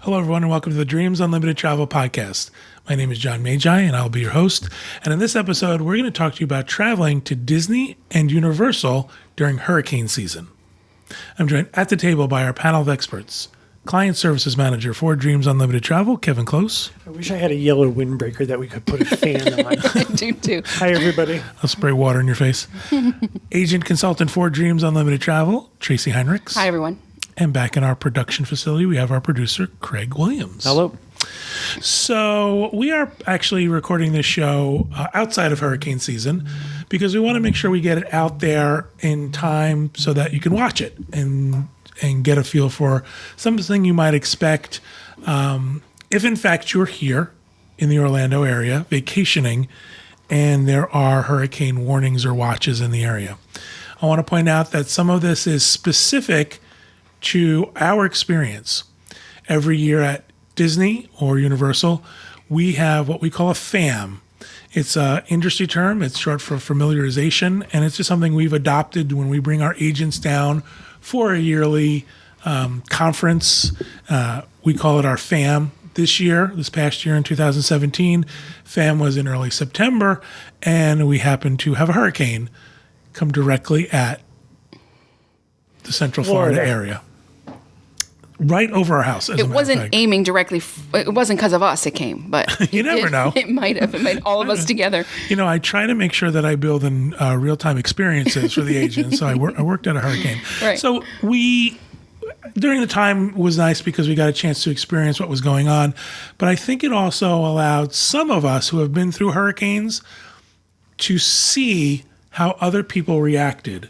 Hello, everyone, and welcome to the Dreams Unlimited Travel Podcast. My name is John Magi, and I'll be your host. And in this episode, we're going to talk to you about traveling to Disney and Universal during hurricane season. I'm joined at the table by our panel of experts. Client Services Manager for Dreams Unlimited Travel, Kevin Close. I wish I had a yellow windbreaker that we could put a fan on. I do too. Hi, everybody. I'll spray water in your face. Agent Consultant for Dreams Unlimited Travel, Tracy Heinrichs. Hi, everyone. And back in our production facility, we have our producer, Craig Williams. Hello. So we are actually recording this show outside of hurricane season because we want to make sure we get it out there in time so that you can watch it and get a feel for something you might expect if, in fact, you're here in the Orlando area vacationing and there are hurricane warnings or watches in the area. I want to point out that some of this is specific to our experience. Every year at Disney or Universal, we have what we call a FAM. It's an industry term. It's short for familiarization, and it's just something we've adopted when we bring our agents down for a yearly conference. We call it our FAM. This past year in 2017, FAM was in early September, and we happened to have a hurricane come directly at the Central Florida area. Right over our house. It wasn't aiming directly. It wasn't because of us it came, but you never know. It might have. It made all of us together. You know, I try to make sure that I build in real-time experiences for the agents. So I worked at a hurricane. Right. So during the time was nice because we got a chance to experience what was going on. But I think it also allowed some of us who have been through hurricanes to see how other people reacted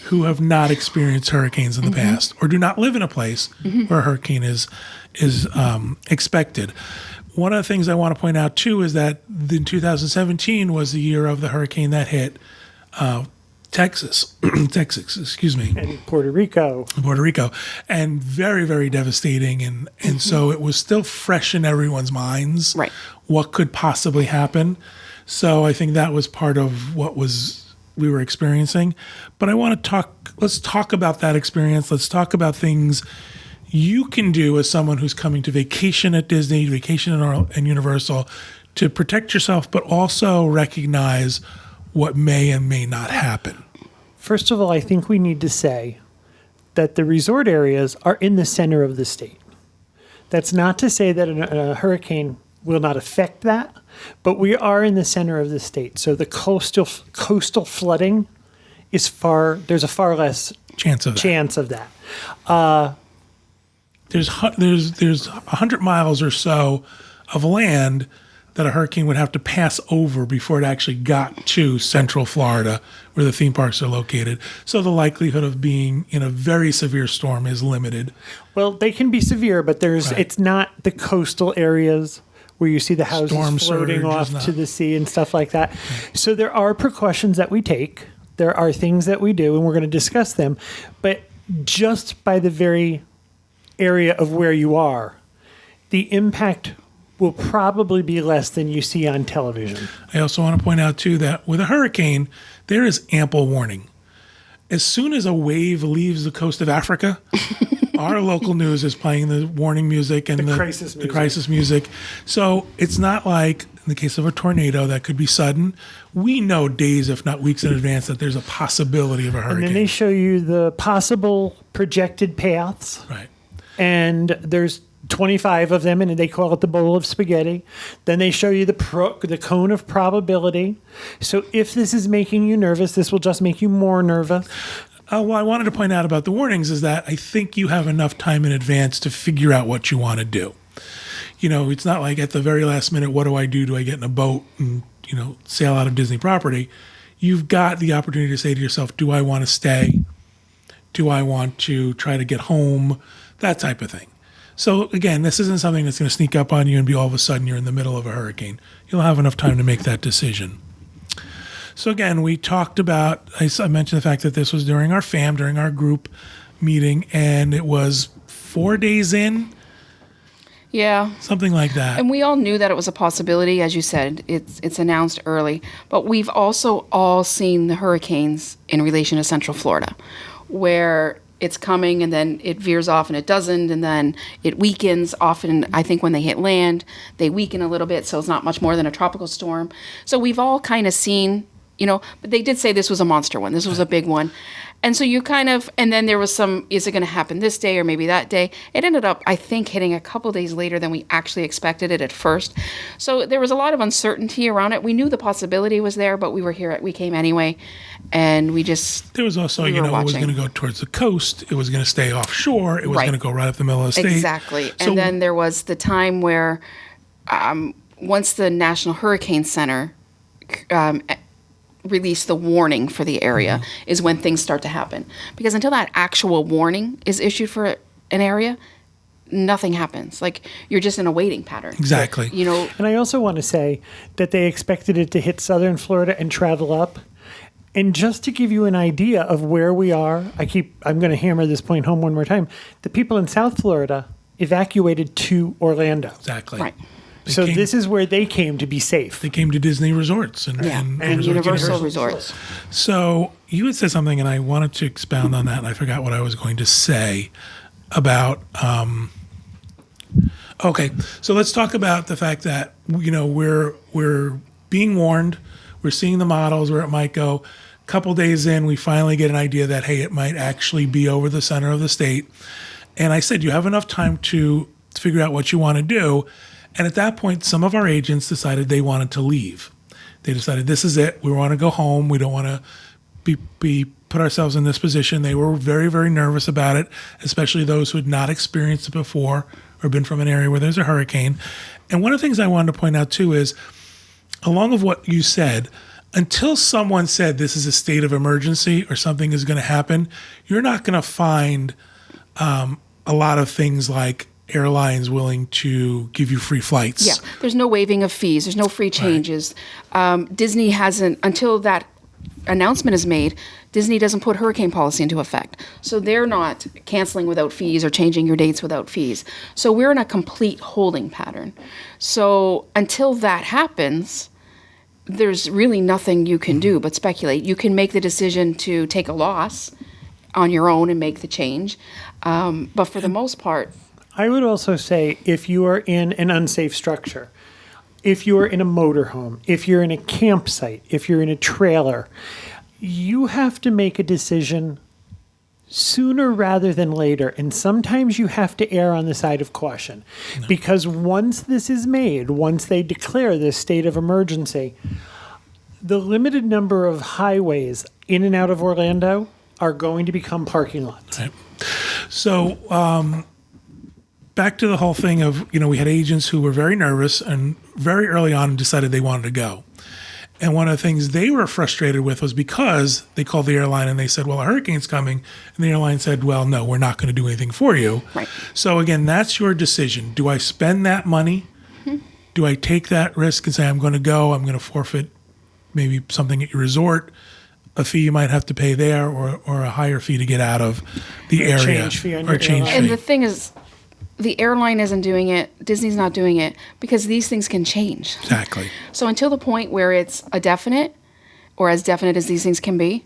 who have not experienced hurricanes in the past or do not live in a place where a hurricane is expected. One of the things I want to point out, too, is that in 2017 was the year of the hurricane that hit Texas, And Puerto Rico. And very, very devastating. And so it was still fresh in everyone's minds, Right. What could possibly happen. So I think that was part of what we were experiencing. But let's talk about that experience. Let's talk about things you can do as someone who's coming to vacation at Disney, vacation in Universal, to protect yourself, but also recognize what may and may not happen. First of all, I think we need to say that the resort areas are in the center of the state. That's not to say that a hurricane will not affect that, but we are in the center of the state. So the coastal flooding there's a far less Chance of that. There's 100 miles or so of land that a hurricane would have to pass over before it actually got to Central Florida, where the theme parks are located. So the likelihood of being in a very severe storm is limited. Well, they can be severe, but it's not the coastal areas where you see the houses floating off to the sea and stuff like that. Right. So there are precautions that we take. There are things that we do, and we're going to discuss them. But just by the very area of where you are, the impact will probably be less than you see on television. I also want to point out, too, that with a hurricane, there is ample warning. As soon as a wave leaves the coast of Africa, our local news is playing the warning music and the crisis music. So it's not like in the case of a tornado that could be sudden. We know days, if not weeks in advance, that there's a possibility of a hurricane. And then they show you the possible projected paths. Right. And there's 25 of them, and they call it the bowl of spaghetti. Then they show you the cone of probability. So if this is making you nervous, this will just make you more nervous. Well, I wanted to point out about the warnings is that I think you have enough time in advance to figure out what you want to do. You know, it's not like at the very last minute, what do I do? Do I get in a boat and, sail out of Disney property? You've got the opportunity to say to yourself, do I want to stay? Do I want to try to get home? That type of thing. So again, this isn't something that's going to sneak up on you and be all of a sudden you're in the middle of a hurricane. You'll have enough time to make that decision. So again, we talked about, I mentioned the fact that this was during our FAM, during our group meeting, and it was 4 days in. Yeah. Something like that. And we all knew that it was a possibility, as you said. It's announced early. But we've also all seen the hurricanes in relation to Central Florida, where it's coming and then it veers off and it doesn't, and then it weakens. Often, I think when they hit land, they weaken a little bit, so it's not much more than a tropical storm. So we've all kind of seen, but they did say this was a monster one. This was a big one. And so you kind of, and then there was some, is it going to happen this day or maybe that day? It ended up, I think, hitting a couple days later than we actually expected it at first. So there was a lot of uncertainty around it. We knew the possibility was there, but we came anyway. And we just, there was also, it was going to go towards the coast. It was going to stay offshore. It was going to go right up the middle of the state. Exactly. So, and then there was the time where once the National Hurricane Center release the warning for the area is when things start to happen. Because until that actual warning is issued for an area, nothing happens. Like, you're just in a waiting pattern. Exactly. And I also want to say that they expected it to hit southern Florida and travel up. And just to give you an idea of where we are, I'm going to hammer this point home one more time. The people in South Florida evacuated to Orlando. Exactly. Right. So this is where they came to be safe. They came to Disney resorts and Universal resorts. So you had said something, and I wanted to expound on that, and I forgot what I was going to say about. Okay, so let's talk about the fact that we're being warned. We're seeing the models where it might go. A couple days in, we finally get an idea that it might actually be over the center of the state. And I said you have enough time to figure out what you want to do. And at that point, some of our agents decided they wanted to leave. They decided this is it. We want to go home. We don't want to be put ourselves in this position. They were very, very nervous about it, especially those who had not experienced it before or been from an area where there's a hurricane. And one of the things I wanted to point out too is, along with what you said, until someone said this is a state of emergency or something is going to happen, you're not going to find a lot of things like airlines willing to give you free flights. Yeah, there's no waiving of fees. There's no free changes. Right. Disney hasn't, until that announcement is made, Disney doesn't put hurricane policy into effect. So they're not canceling without fees or changing your dates without fees. So we're in a complete holding pattern. So until that happens, there's really nothing you can do but speculate. You can make the decision to take a loss on your own and make the change. But for the most part, I would also say if you are in an unsafe structure, if you are in a motorhome, if you're in a campsite, if you're in a trailer, you have to make a decision sooner rather than later. And sometimes you have to err on the side of caution. No. Because once this is made, once they declare this state of emergency, the limited number of highways in and out of Orlando are going to become parking lots. Right. So, back to the whole thing of, we had agents who were very nervous and very early on decided they wanted to go. And one of the things they were frustrated with was because they called the airline and they said, well, a hurricane's coming. And the airline said, well, no, we're not going to do anything for you. Right. So again, that's your decision. Do I spend that money? Mm-hmm. Do I take that risk and say, I'm going to go, I'm going to forfeit maybe something at your resort, a fee you might have to pay there, or a higher fee to get out of the area. Change fee on your change fee. And the thing is, the airline isn't doing it, Disney's not doing it, because these things can change. Exactly. So until the point where it's a definite, or as definite as these things can be,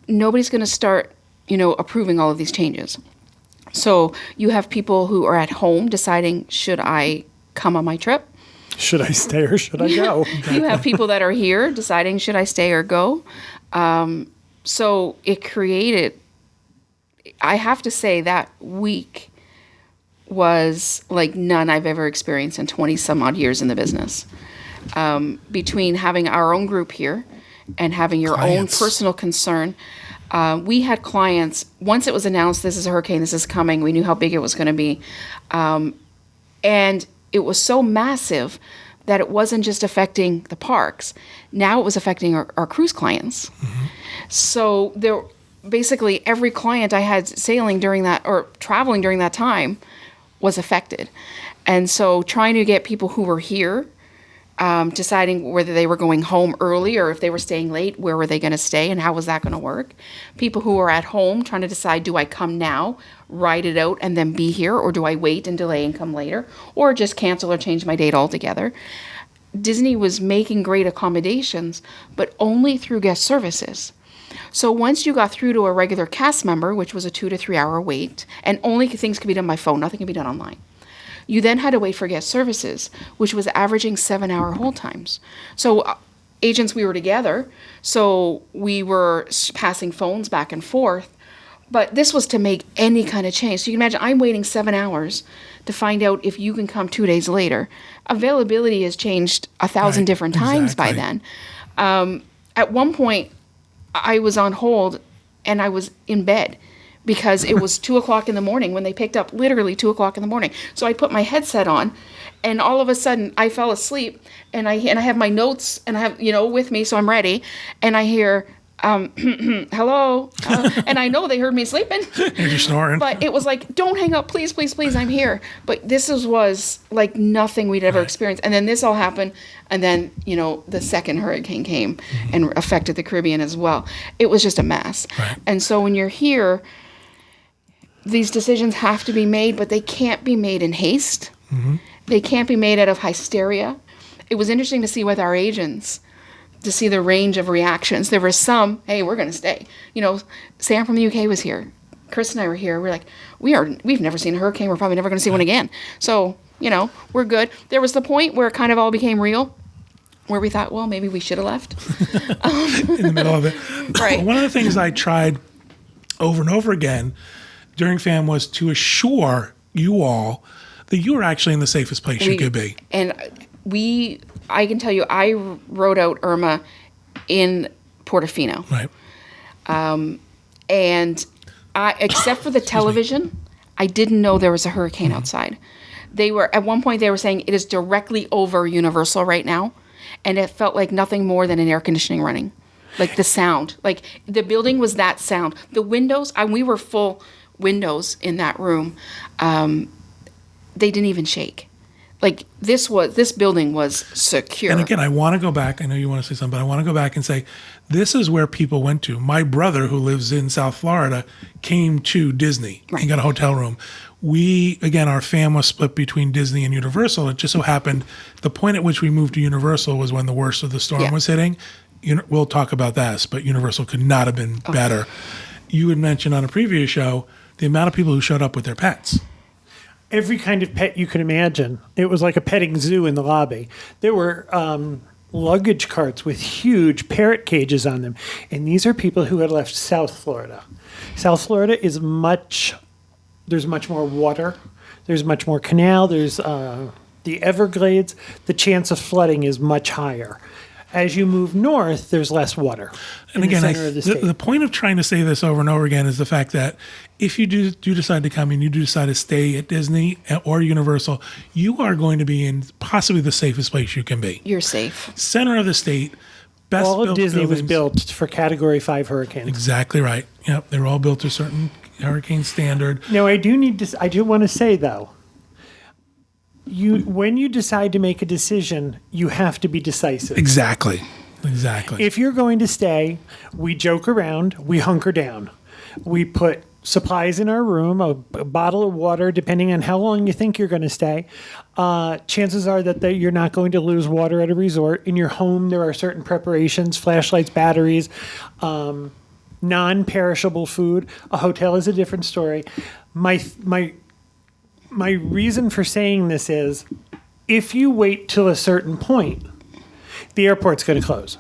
nobody's going to start, approving all of these changes. So you have people who are at home deciding, should I come on my trip? Should I stay or should I go? You have people that are here deciding, should I stay or go? So it created, I have to say, that week was like none I've ever experienced in 20 some odd years in the business. Between having our own group here and having your clients. own personal concern, we had clients, once it was announced, this is a hurricane, this is coming, we knew how big it was going to be. And it was so massive that it wasn't just affecting the parks. Now it was affecting our cruise clients. Mm-hmm. So there, basically every client I had sailing during that, or traveling during that time, was affected. And so trying to get people who were here, deciding whether they were going home early or if they were staying late, where were they going to stay and how was that going to work? People who were at home trying to decide, do I come now, ride it out, and then be here, or do I wait and delay and come later, or just cancel or change my date altogether? Disney was making great accommodations, but only through guest services. So once you got through to a regular cast member, which was a 2 to 3 hour wait, and only things could be done by phone, nothing could be done online. You then had to wait for guest services, which was averaging 7-hour hold times. So agents, we were together, so we were passing phones back and forth. But this was to make any kind of change. So you can imagine I'm waiting 7 hours to find out if you can come 2 days later. Availability has changed 1,000 different times by then. At one point, I was on hold and I was in bed because it was 2 o'clock in the morning when they picked up, literally 2 o'clock in the morning. So I put my headset on and all of a sudden I fell asleep and I have my notes and I have, with me, so I'm ready. And I hear, hello. And I know they heard me sleeping. You're snoring. But it was like, don't hang up, please, please, please, I'm here. But this was like nothing we'd ever experienced. And then this all happened. And then, the second hurricane came and affected the Caribbean as well. It was just a mess. Right. And so when you're here, these decisions have to be made, but they can't be made in haste. They can't be made out of hysteria. It was interesting to see with our agents, to see the range of reactions. There were some, hey, we're going to stay. Sam from the UK was here. Chris and I were here. We're like, we've never seen a hurricane. We're probably never going to see one again. So, we're good. There was the point where it kind of all became real, where we thought, well, maybe we should have left. In the middle of it. Right. One of the things I tried over and over again during FAM was to assure you all that you were actually in the safest place you could be. And I can tell you, I rode out Irma in Portofino. Right. And except for the television, I didn't know there was a hurricane outside. At one point they were saying it is directly over Universal right now. And it felt like nothing more than an air conditioning running. Like the sound, like the building was that sound. The windows, we were full windows in that room. They didn't even shake. Like this building was secure. And again, I want to go back. I know you want to say something, but I want to go back and say, this is where people went to. My brother, who lives in South Florida, came to Disney and got a hotel room. Our fam was split between Disney and Universal. It just so happened the point at which we moved to Universal was when the worst of the storm was hitting. We'll talk about that, but Universal could not have been better. You had mentioned on a previous show the amount of people who showed up with their pets. Every kind of pet you can imagine. It was like a petting zoo in the lobby. There were luggage carts with huge parrot cages on them. And these are people who had left South Florida. South Florida there's much more water. There's much more canal. There's the Everglades. The chance of flooding is much higher. As you move north, there's less water. And again, the point of trying to say this over and over again is the fact that if you do decide to come and you do decide to stay at Disney or Universal, you are going to be in possibly the safest place you can be. You're safe. Center of the state. Best all of Disney buildings. Was built for Category 5 hurricanes. Exactly right. Yep, they were all built to a certain hurricane standard. Now, I do want to say, though, when you decide to make a decision, you have to be decisive. Exactly. If you're going to stay, we joke around, we hunker down. We put supplies in our room, a bottle of water, depending on how long you think you're going to stay. Chances are that you're not going to lose water at a resort. In your home, there are certain preparations, flashlights, batteries, non-perishable food. A hotel is a different story. My reason for saying this is, if you wait till a certain point, the airport's going to close.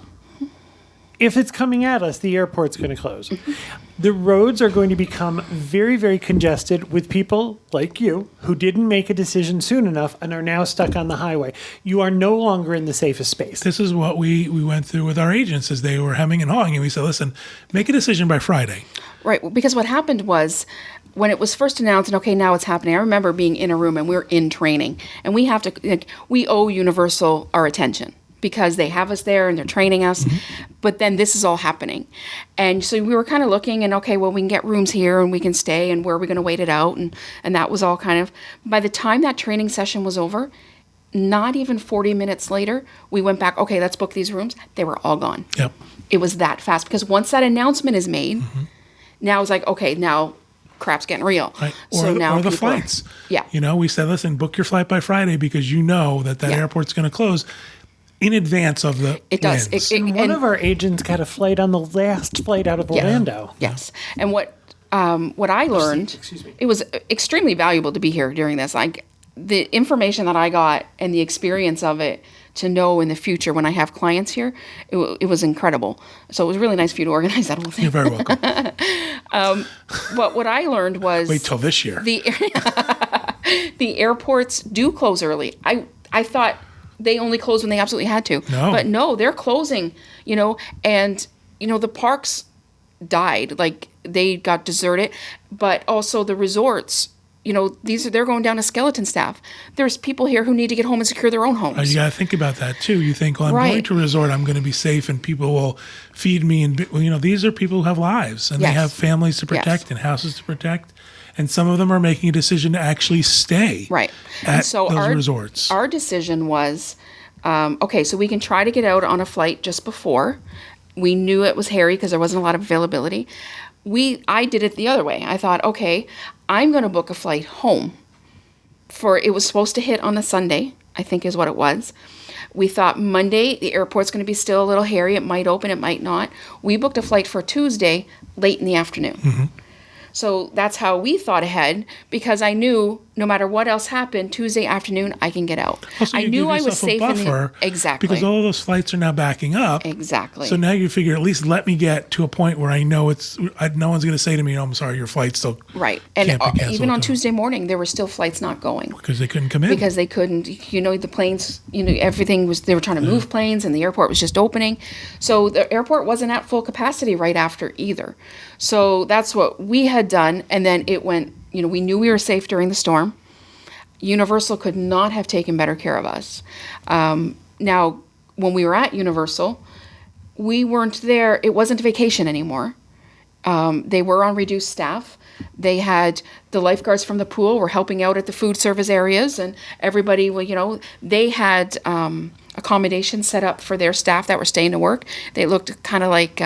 If it's coming at us, the airport's going to close. The roads are going to become very, very congested with people like you who didn't make a decision soon enough and are now stuck on the highway. You are no longer in the safest space. This is what we went through with our agents as they were hemming and hawing. And we said, listen, make a decision by Friday. Right, because what happened was, when it was first announced, and okay, now it's happening, I remember being in a room and we were in training. And we have to, we owe Universal our attention because they have us there and they're training us. But then this is all happening. And so we were kind of looking and, okay, well, we can get rooms here and we can stay and where are we going to wait it out? And that was all kind of, by the time that training session was over, not even 40 minutes later, we went back, okay, let's book these rooms. They were all gone. Yep. It was that fast because once that announcement is made, now it's like, okay, now crap's getting real. Right. So now the flights. Yeah. We said, listen, book your flight by Friday because you know that airport's going to close. in advance of the It does. winds. One of our agents got a flight on the last flight out of Orlando. Yes. And what I learned, it was extremely valuable to be here during this. Like the information that I got and the experience of it to know in the future when I have clients here, it was incredible. So it was really nice for you to organize that whole thing. You're very welcome. But what I learned was Wait till this year. The airports do close early. I thought they only closed when they absolutely had to. No. But no, they're closing, and the parks died. Like they got deserted, but also the resorts, they're going down to skeleton staff. There's people here who need to get home and secure their own homes. You got to think about that too. You think, well, I'm Right. going to a resort, I'm going to be safe and people will feed me. And, these are people who have lives and they Yes. have families to protect Yes. and houses to protect. And some of them are making a decision to actually stay Right. at And so those resorts. Our decision was, okay, so we can try to get out on a flight just before. We knew it was hairy because there wasn't a lot of availability. I did it the other way. I thought, okay, I'm going to book a flight home. It was supposed to hit on a Sunday, I think is what it was. We thought Monday, the airport's going to be still a little hairy. It might open, it might not. We booked a flight for Tuesday, late in the afternoon. Mm-hmm. So that's how we thought ahead, because I knew no matter what else happened, Tuesday afternoon I can get out. Also, I you knew give I was yourself a safe buffer exactly. because all of those flights are now backing up. Exactly. So now you figure at least let me get to a point where I know no one's going to say to me, "Oh, I'm sorry, your flight's still right." And can't be canceled even on to- Tuesday morning, there were still flights not going because they couldn't come in. because they couldn't. The planes. Everything was. They were trying to move planes, and the airport was just opening. So the airport wasn't at full capacity right after either. So that's what we had done, and then it went. We knew we were safe during the storm. Universal could not have taken better care of us. Now, when we were at Universal, we weren't there. It wasn't a vacation anymore. They were on reduced staff. They had the lifeguards from the pool were helping out at the food service areas, and everybody, they had accommodations set up for their staff that were staying to work. They looked kind of like,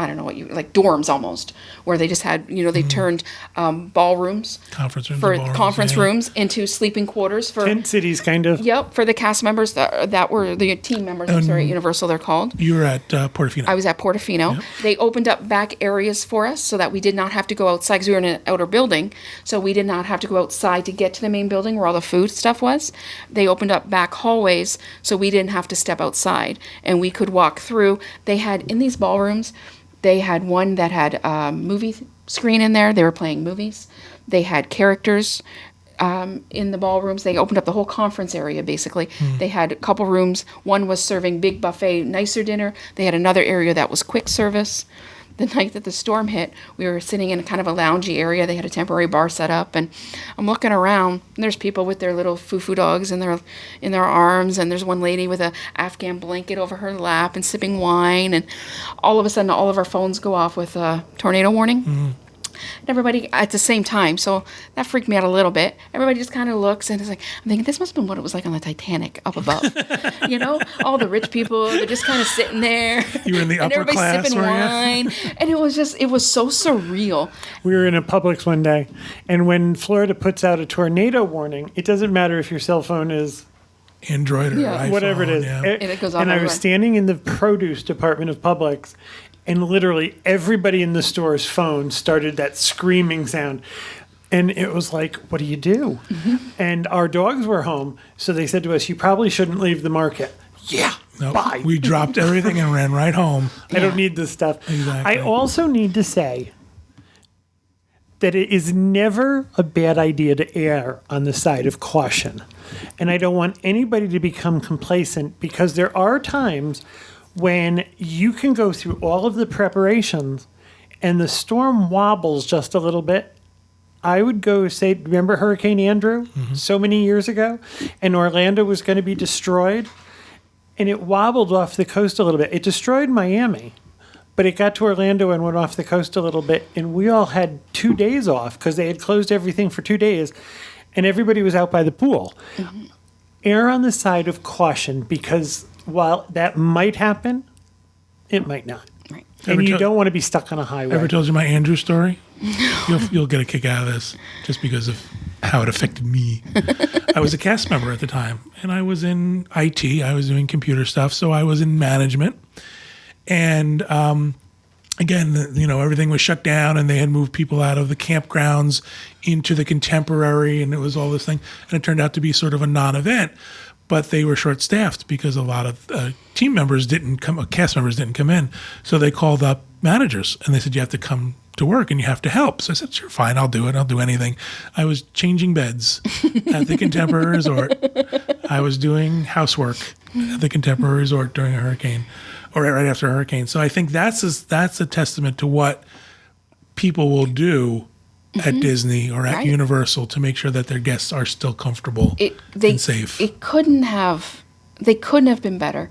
I don't know like dorms almost, where they just had, they turned ballrooms conference rooms, for and ballrooms, conference yeah. rooms into sleeping quarters for Tent cities, kind of. Yep, for the cast members that were the team members. I'm sorry, at Universal they're called. You were at Portofino. I was at Portofino. Yep. They opened up back areas for us so that we did not have to go outside because we were in an outer building. So we did not have to go outside to get to the main building where all the food stuff was. They opened up back hallways so we didn't have to step outside and we could walk through. They had in these ballrooms, they had one that had a movie screen in there. They were playing movies. They had characters in the ballrooms. They opened up the whole conference area, basically. They had a couple rooms. One was serving big buffet, nicer dinner. They had another area that was quick service. The night that the storm hit, we were sitting in kind of a loungy area. They had a temporary bar set up, and I'm looking around, and there's people with their little foo-foo dogs in their arms, and there's one lady with a Afghan blanket over her lap and sipping wine, and all of a sudden, all of our phones go off with a tornado warning. Mm-hmm. And everybody at the same time, so that freaked me out a little bit. Everybody just kind of looks and is like, I'm thinking this must have been what it was like on the Titanic up above. All the rich people, they're just kind of sitting there. You were in the and upper everybody's class, sipping wine. And it was so surreal. We were in a Publix one day, and when Florida puts out a tornado warning, it doesn't matter if your cell phone is Android or iPhone, whatever it is. Yeah. And it goes on And I was everywhere. standing in the produce department of Publix, and literally everybody in the store's phone started that screaming sound. And it was like, what do you do? Mm-hmm. And our dogs were home, so they said to us, you probably shouldn't leave the market. Yeah, Nope. bye. We dropped everything and ran right home. I don't need this stuff. Exactly. I also need to say that it is never a bad idea to err on the side of caution. And I don't want anybody to become complacent, because there are times when you can go through all of the preparations and the storm wobbles just a little bit. I would go say, remember Hurricane Andrew so many years ago? And Orlando was going to be destroyed. And it wobbled off the coast a little bit. It destroyed Miami, but it got to Orlando and went off the coast a little bit. And we all had 2 days off because they had closed everything for 2 days. And everybody was out by the pool. Mm-hmm. Err on the side of caution, because while that might happen, it might not. Right. And you don't want to be stuck on a highway. Ever told you my Andrew story? You'll get a kick out of this just because of how it affected me. I was a cast member at the time, and I was in IT. I was doing computer stuff, so I was in management. And again, everything was shut down, and they had moved people out of the campgrounds into the Contemporary, and it was all this thing. And it turned out to be sort of a non-event, but they were short-staffed because a lot of cast members didn't come in. So they called up managers, and they said, you have to come to work and you have to help. So I said, sure, fine, I'll do it. I'll do anything. I was changing beds at the Contemporary Resort. I was doing housework at the Contemporary Resort during a hurricane, or right after a hurricane. So I think that's a testament to what people will do at Disney or at Universal to make sure that their guests are still comfortable and safe. They couldn't have been better.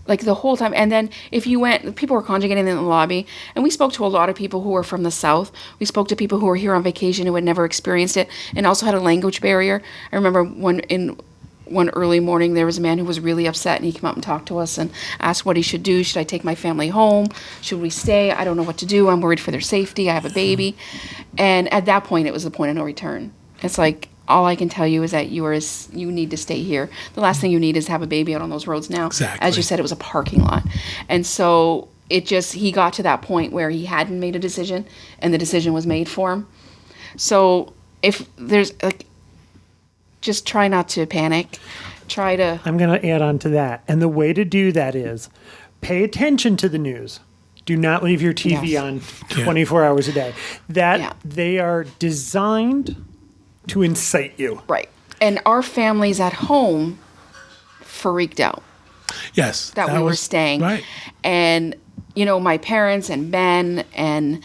Like the whole time. And then if you went, people were congregating in the lobby, and we spoke to a lot of people who were from the South. We spoke to people who were here on vacation who had never experienced it and also had a language barrier. I remember one early morning, there was a man who was really upset, and he came up and talked to us and asked what he should do. Should I take my family home? Should we stay? I don't know what to do. I'm worried for their safety. I have a baby. And at that point, it was the point of no return. It's like, all I can tell you is that you need to stay here. The last thing you need is to have a baby out on those roads now. Exactly. As you said, it was a parking lot. And so he got to that point where he hadn't made a decision, and the decision was made for him. So if there's just try not to panic. I'm going to add on to that. And the way to do that is pay attention to the news. Do not leave your TV on 24 hours a day. They are designed to incite you. Right. And our families at home freaked out. Yes. That we were staying. Right. And, my parents and Ben and,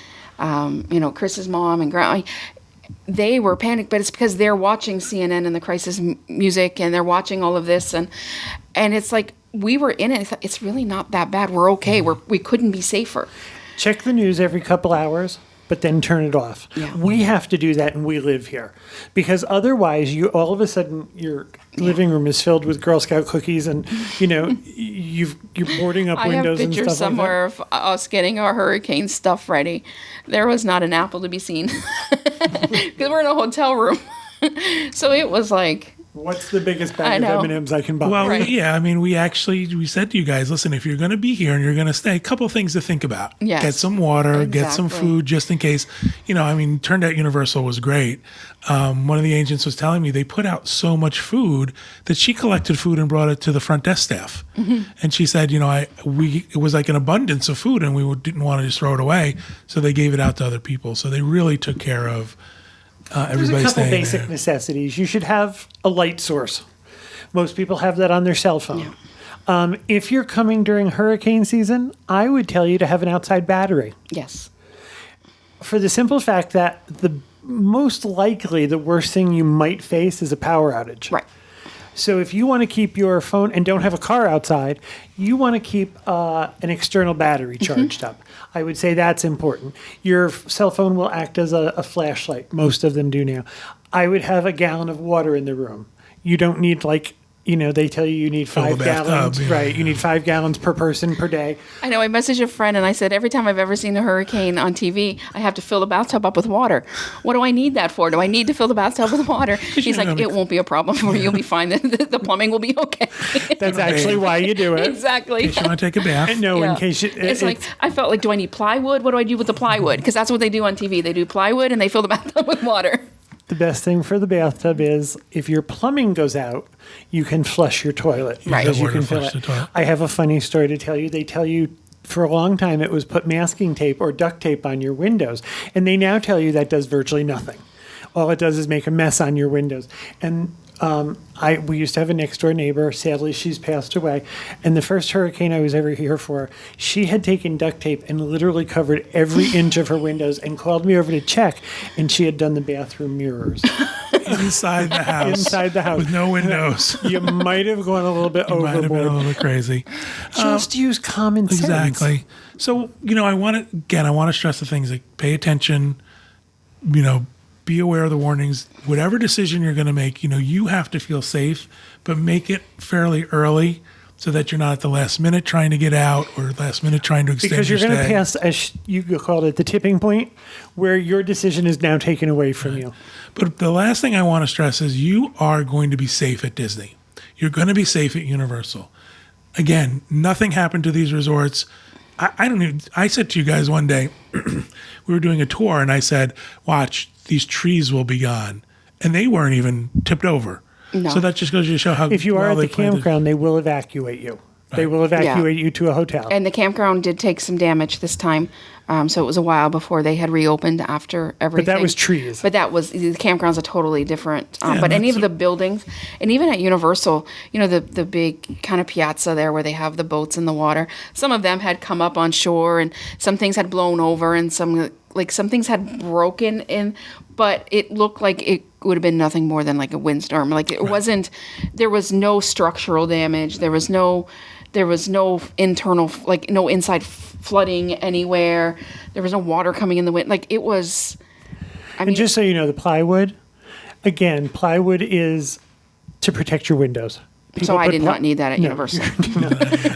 Chris's mom and grandma, they were panicked, but it's because they're watching CNN and the crisis music, and they're watching all of this. And it's like, we were in it. It's really not that bad. We're okay. We couldn't be safer. Check the news every couple hours, but then turn it off. Yeah. We have to do that, and we live here. Because otherwise, all of a sudden, your living room is filled with Girl Scout cookies, and, you're boarding up windows and stuff like that. I have pictures somewhere of us getting our hurricane stuff ready. There was not an apple to be seen. Because we're in a hotel room. So it was like... What's the biggest bag of M&Ms I can buy? Well, yeah, I mean, we said to you guys, listen, if you're going to be here and you're going to stay, a couple of things to think about. Yes. Get some water, get some food just in case. Turned out Universal was great. One of the agents was telling me they put out so much food that she collected food and brought it to the front desk staff. Mm-hmm. And she said, it was like an abundance of food, and we didn't want to just throw it away. So they gave it out to other people. So they really took care of There's a couple basic necessities. You should have a light source. Most people have that on their cell phone. Yeah. If you're coming during hurricane season, I would tell you to have an outside battery. Yes. For the simple fact that the worst thing you might face is a power outage. Right. So if you want to keep your phone and don't have a car outside, you want to keep an external battery charged up. I would say that's important. Your cell phone will act as a flashlight. Most of them do now. I would have a gallon of water in the room. You don't need they tell you need 5 gallons. Right. You need 5 gallons per person per day. I know. I messaged a friend and I said, every time I've ever seen a hurricane on TV, I have to fill the bathtub up with water. What do I need that for? Do I need to fill the bathtub with water? He's like, it won't be a problem for you. You'll be fine. The plumbing will be okay. That's actually why you do it. Exactly. In case you want to take a bath. No, in case it's like, I felt like, do I need plywood? What do I do with the plywood? Because that's what they do on TV. They do plywood and they fill the bathtub with water. The best thing for the bathtub is if your plumbing goes out, you can flush your toilet. Right. Because you can fill it. I have a funny story to tell you. They tell you for a long time it was put masking tape or duct tape on your windows. And they now tell you that does virtually nothing. All it does is make a mess on your windows. And we used to have a next door neighbor. Sadly, she's passed away. And the first hurricane I was ever here for, she had taken duct tape and literally covered every inch of her windows and called me over to check. And she had done the bathroom mirrors. Inside the house. Inside the house. With no windows. You might have gone a little bit overboard. Might have been a little bit crazy. Just use common sense. Exactly. So, I want to stress the things like pay attention, be aware of the warnings. Whatever decision you're going to make, you have to feel safe, but make it fairly early so that you're not at the last minute trying to get out or last minute trying to extend because you're your going to stay. pass, as you called it, the tipping point, where your decision is now taken away from you. But the last thing I want to stress is you are going to be safe at Disney. You're going to be safe at Universal. Again, nothing happened to these resorts. I don't even. I said to you guys one day, we were doing a tour, and I said, "Watch, these trees will be gone," and they weren't even tipped over. No. So that just goes to show how. If you are well at they the planned it. campground, they will evacuate you. They will evacuate you to a hotel. And the campground did take some damage this time. So it was a while before they had reopened after everything. But that was trees. But that was, the campground's a totally different. But any that's of the buildings, and even at Universal, the big kind of piazza there where they have the boats in the water, some of them had come up on shore and some things had blown over and some things had broken in, but it looked like it would have been nothing more than like a windstorm. Like it wasn't, there was no structural damage. There was no internal, like no inside flooding anywhere. There was no water coming in the wind. Like it was, and just so you know, the plywood is to protect your windows. so I did not need that at Universal.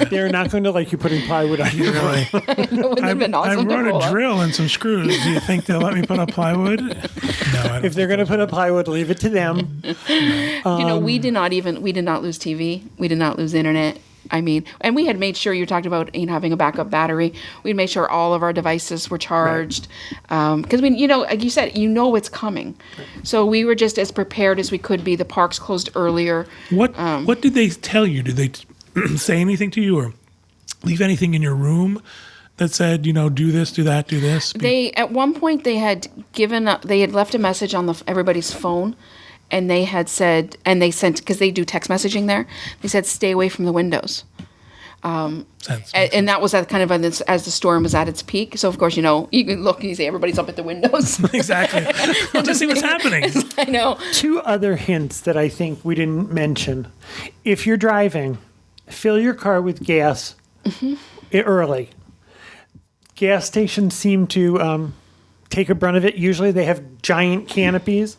They're not going to like you putting plywood on your roof. It would have been I awesome to brought roll a up. drill and some screws. Do you think they'll let me put up plywood? No, I don't. If they're going to put up plywood, leave it to them. We did not lose TV. We did not lose internet. I mean, and we had made sure, you talked about having a backup battery. We made sure all of our devices were charged. Because like you said, it's coming. Right. So we were just as prepared as we could be. The parks closed earlier. What did they tell you? Did they say anything to you or leave anything in your room that said, do this, do that, do this? They, at one point, they had left a message on everybody's phone. And they had said, and they sent, because they do text messaging there, they said, stay away from the windows. And that was at kind of as the storm was at its peak. So, of course, you can look and you see everybody's up at the windows. Exactly. Just see what's happening. I know. 2 other hints that I think we didn't mention. If you're driving, fill your car with gas early. Gas stations seem to take a brunt of it. Usually they have giant canopies.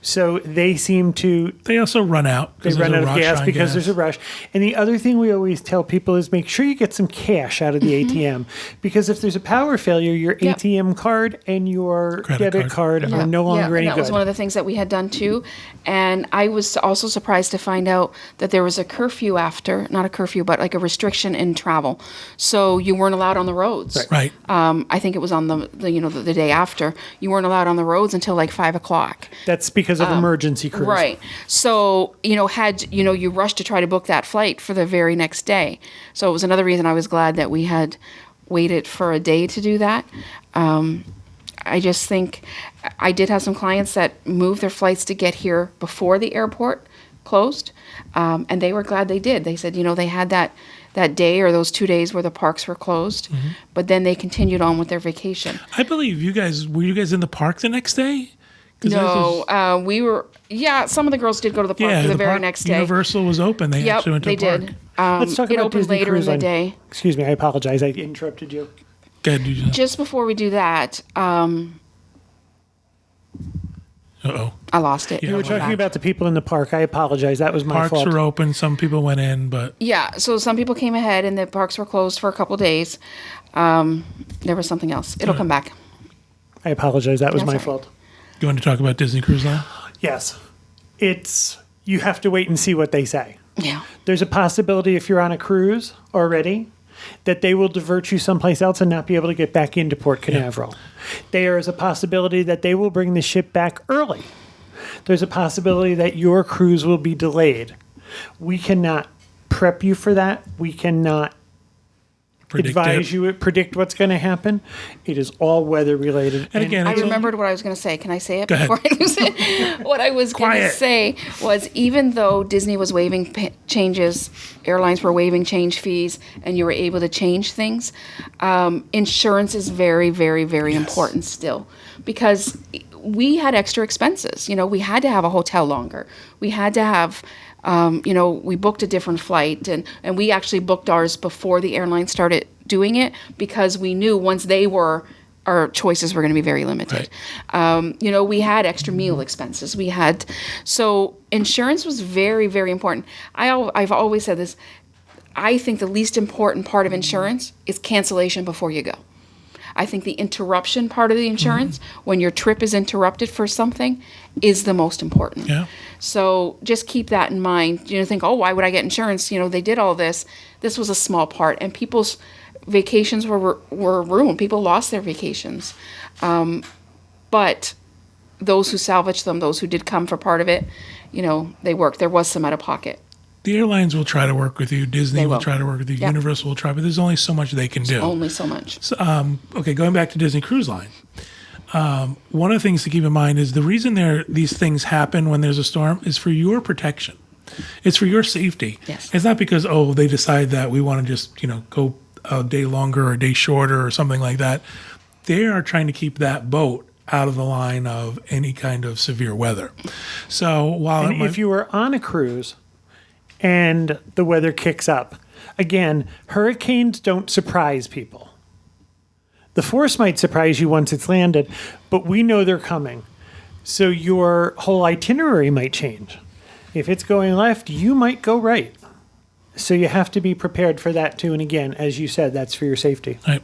So they seem to... They also run out. They run out of gas because there's a rush. And the other thing we always tell people is make sure you get some cash out of the ATM. Because if there's a power failure, your ATM card and your debit card are no longer any good. That was one of the things that we had done too. And I was also surprised to find out that there was a curfew not a curfew, but like a restriction in travel. So you weren't allowed on the roads. Right. I think it was on the day after. You weren't allowed on the roads until like 5 o'clock. That's because of emergency cruise. Right. So, you rushed to try to book that flight for the very next day. So it was another reason I was glad that we had waited for a day to do that. I just think I did have some clients that moved their flights to get here before the airport closed. And they were glad they did. They said, they had that day or those 2 days where the parks were closed, but then they continued on with their vacation. I believe were you guys in the park the next day? No, we were. Yeah, some of the girls did go to the park the very next day. Universal was open. They actually went to the park. Did. Let's talk it about opened Disney later in Cruise the Line. day. Excuse me, I apologize. I interrupted you. Go ahead, Just before we do that, Uh-oh. I lost it. You were talking about the people in the park. I apologize. That was my fault. Parks were open. Some people went in, but... Yeah, so some people came ahead and the parks were closed for a couple days. There was something else. It'll come back. I apologize. That was That's my all right. fault. You want to talk about Disney Cruise Line? Yes. You have to wait and see what they say. Yeah. There's a possibility if you're on a cruise already that they will divert you someplace else and not be able to get back into Port Canaveral. There is a possibility that they will bring the ship back early. There's a possibility that your cruise will be delayed. We cannot prep you for that. We cannot predict what's going to happen. It is all weather related. And again, I remembered what I was going to say. Can I say it Go before ahead. I lose it? What I was going to say was, even though Disney was waiving changes, airlines were waiving change fees, and you were able to change things, insurance is very, very, very important still, because we had extra expenses. We had to have a hotel longer. We had to have... we booked a different flight, and we actually booked ours before the airline started doing it, because we knew once our choices were going to be very limited. Right. We had extra meal expenses. So insurance was very, very important. I've always said this. I think the least important part of insurance is cancellation before you go. I think the interruption part of the insurance, when your trip is interrupted for something, is the most important. Yeah. So just keep that in mind. Think, oh, why would I get insurance? They did all this. This was a small part. And people's vacations were ruined. People lost their vacations. But those who salvaged them, those who did come for part of it, they worked. There was some out of pocket. The airlines will try to work with you. Disney will try to work with you. Yep. Universal will try, but there's only so much they can do. Only so much. So, okay, going back to Disney Cruise Line. One of the things to keep in mind is the reason these things happen when there's a storm is for your protection. It's for your safety. Yes. It's not because, they decide that we want to just, go a day longer or a day shorter or something like that. They are trying to keep that boat out of the line of any kind of severe weather. So while if you were on a cruise and the weather kicks up, again, hurricanes don't surprise people. The force might surprise you once it's landed, but we know they're coming. So your whole itinerary might change. If it's going left, you might go right. So you have to be prepared for that too. And again, as you said, that's for your safety. Right.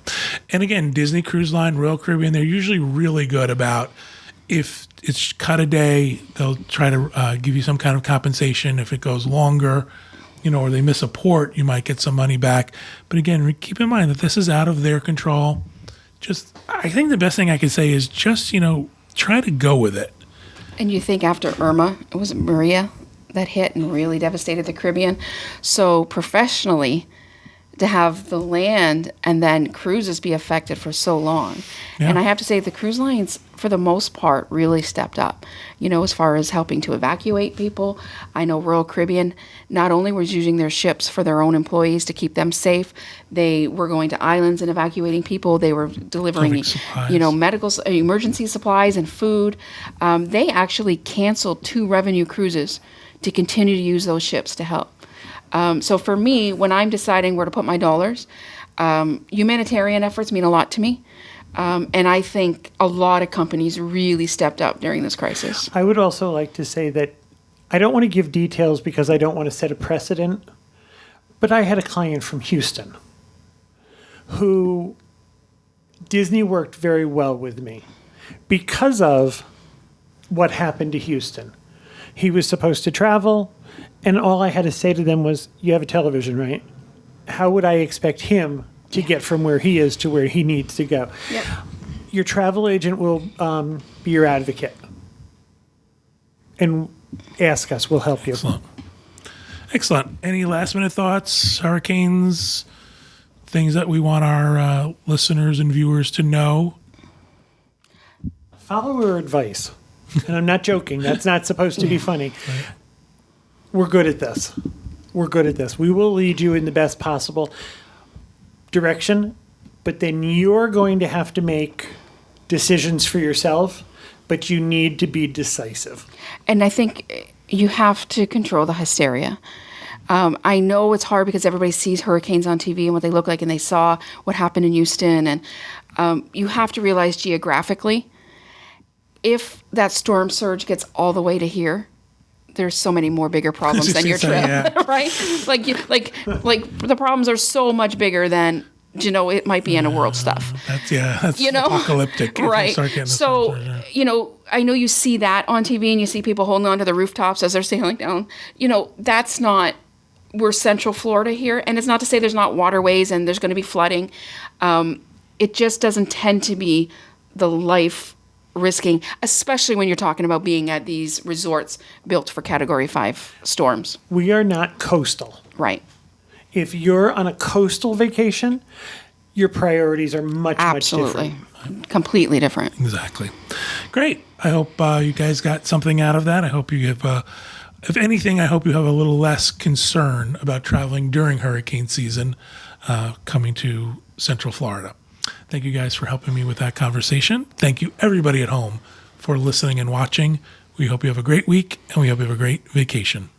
And again, Disney Cruise Line, Royal Caribbean, they're usually really good about if it's cut a day, they'll try to give you some kind of compensation. If it goes longer, or they miss a port, you might get some money back. But again, keep in mind that this is out of their control. I think the best thing I could say is just, try to go with it. And you think after Irma, it was Maria that hit and really devastated the Caribbean. So professionally, to have the land and then cruises be affected for so long. Yeah. And I have to say the cruise lines, for the most part, really stepped up, as far as helping to evacuate people. I know Royal Caribbean not only was using their ships for their own employees to keep them safe, they were going to islands and evacuating people. They were delivering, medical emergency supplies and food. They actually canceled 2 revenue cruises to continue to use those ships to help. So for me, when I'm deciding where to put my dollars, humanitarian efforts mean a lot to me. And I think a lot of companies really stepped up during this crisis. I would also like to say that I don't want to give details because I don't want to set a precedent, but I had a client from Houston who Disney worked very well with me because of what happened to Houston. He was supposed to travel, and all I had to say to them was, you have a television, right? How would I expect him to get from where he is to where he needs to go? Yep. Your travel agent will be your advocate. And ask us, we'll help you. Excellent. Any last minute thoughts, hurricanes, things that we want our listeners and viewers to know? Follow our advice. And I'm not joking. That's not supposed to be funny. Right. We're good at this. We're good at this. We will lead you in the best possible direction, but then you're going to have to make decisions for yourself, but you need to be decisive. And I think you have to control the hysteria. I know it's hard because everybody sees hurricanes on TV and what they look like, and they saw what happened in Houston. And you have to realize geographically, if that storm surge gets all the way to here, there's so many more bigger problems than your trip, yeah. Right? Like the problems are so much bigger than, it might be end of world stuff. That's apocalyptic. Right. So, I know you see that on TV and you see people holding on to the rooftops as they're sailing down. That's not, we're Central Florida here. And it's not to say there's not waterways and there's going to be flooding. It just doesn't tend to be the life risking, especially when you're talking about being at these resorts built for Category 5 storms. We are not coastal. Right. If you're on a coastal vacation, your priorities are much Absolutely. different. Completely different. Exactly. Great. I hope you guys got something out of that. I hope you have, if anything, I hope you have a little less concern about traveling during hurricane season coming to Central Florida. Thank you guys for helping me with that conversation. Thank you, everybody at home, for listening and watching. We hope you have a great week, and we hope you have a great vacation.